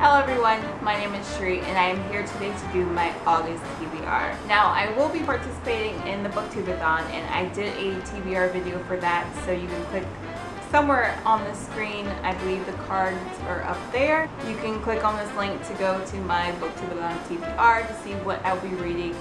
Hello everyone, my name is Shri and I am here today to do my August TBR. Now I will be participating in the Booktubeathon and I did a TBR video for that, so you can click somewhere on the screen. I believe the cards are up there. You can click on this link to go to my Booktubeathon TBR to see what I'll be reading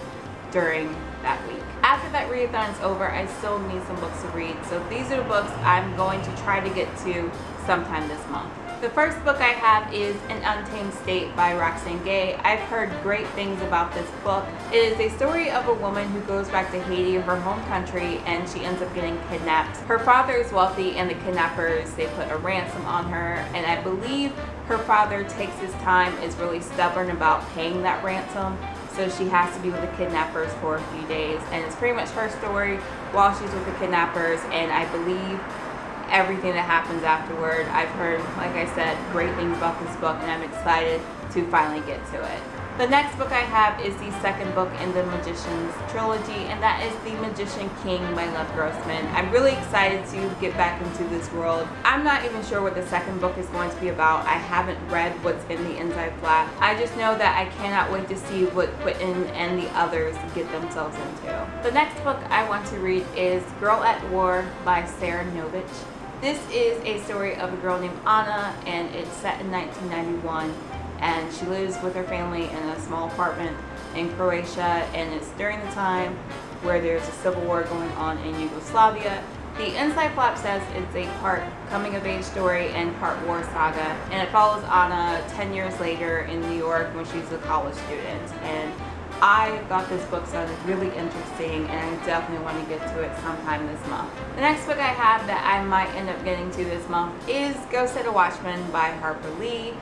during that week. After that readathon is over, I still need some books to read, so these are the books I'm going to try to get to sometime this month. The first book I have is An Untamed State by Roxane Gay. I've heard great things about this book. It is a story of a woman who goes back to Haiti, her home country, and she ends up getting kidnapped. Her father is wealthy and the kidnappers, they put a ransom on her, and I believe her father takes his time, is really stubborn about paying that ransom, so she has to be with the kidnappers for a few days. And it's pretty much her story while she's with the kidnappers, and I believe everything that happens afterward. I've heard, like I said, great things about this book and I'm excited to finally get to it. The next book I have is the second book in the Magician's trilogy, and that is The Magician King by Lev Grossman. I'm really excited to get back into this world. I'm not even sure what the second book is going to be about. I haven't read what's in the inside flap. I just know that I cannot wait to see what Quentin and the others get themselves into. The next book I want to read is Girl at War by Sarah Novich. This is a story of a girl named Anna, and it's set in 1991. And she lives with her family in a small apartment in Croatia, and it's during the time where there's a civil war going on in Yugoslavia. The inside flap says it's a part coming of age story and part war saga, and it follows Anna 10 years later in New York when she's a college student. And I thought this book sounded really interesting, and I definitely want to get to it sometime this month. The next book I have that I might end up getting to this month is Go Set a Watchman by Harper Lee.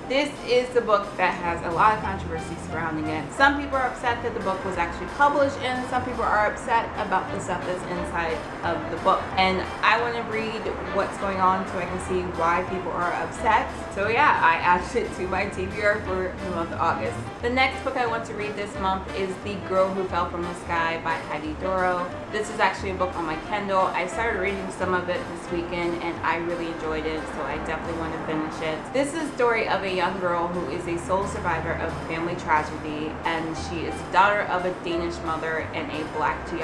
This is the book that has a lot of controversy surrounding it. Some people are upset that the book was actually published, and some people are upset about the stuff that's inside of the book. And I want to read what's going on so I can see why people are upset. So yeah, I added it to my TBR for the month of August. The next book I want to read this month is The Girl Who Fell from the Sky by Heidi Doro. This is actually a book on my Kindle. I started reading some of it this weekend and I really enjoyed it, so I definitely want to finish it. This is the story of a young girl who is a sole survivor of family tragedy, and she is the daughter of a Danish mother and a black GI,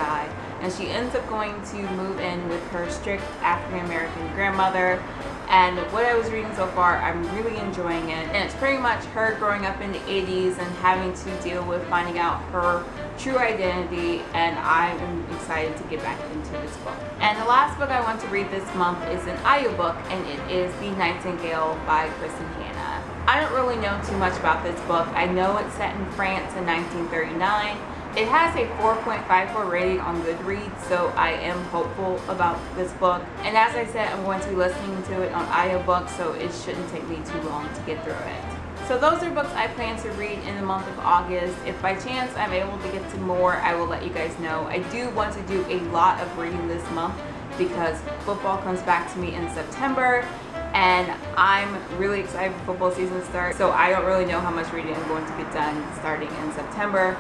and she ends up going to move in with her strict African-American grandmother. And what I was reading so far, I'm really enjoying it, and it's pretty much her growing up in the 80s and having to deal with finding out her true identity, and I'm excited to get back into this book. And the last book I want to read this month is an audiobook, and it is The Nightingale by Kristen Hanna. I don't really know too much about this book. I know it's set in France in 1939. It has a 4.54 rating on Goodreads, so I am hopeful about this book. And as I said, I'm going to be listening to it on audiobook, so it shouldn't take me too long to get through it. So those are books I plan to read in the month of August. If by chance I'm able to get to more, I will let you guys know. I do want to do a lot of reading this month because football comes back to me in September, and I'm really excited for football season to start. So I don't really know how much reading I'm going to get done starting in September.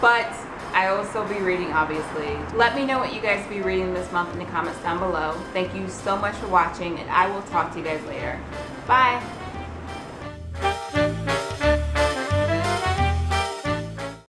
But I will still be reading, obviously. Let me know what you guys will be reading this month in the comments down below. Thank you so much for watching, and I will talk to you guys later. Bye!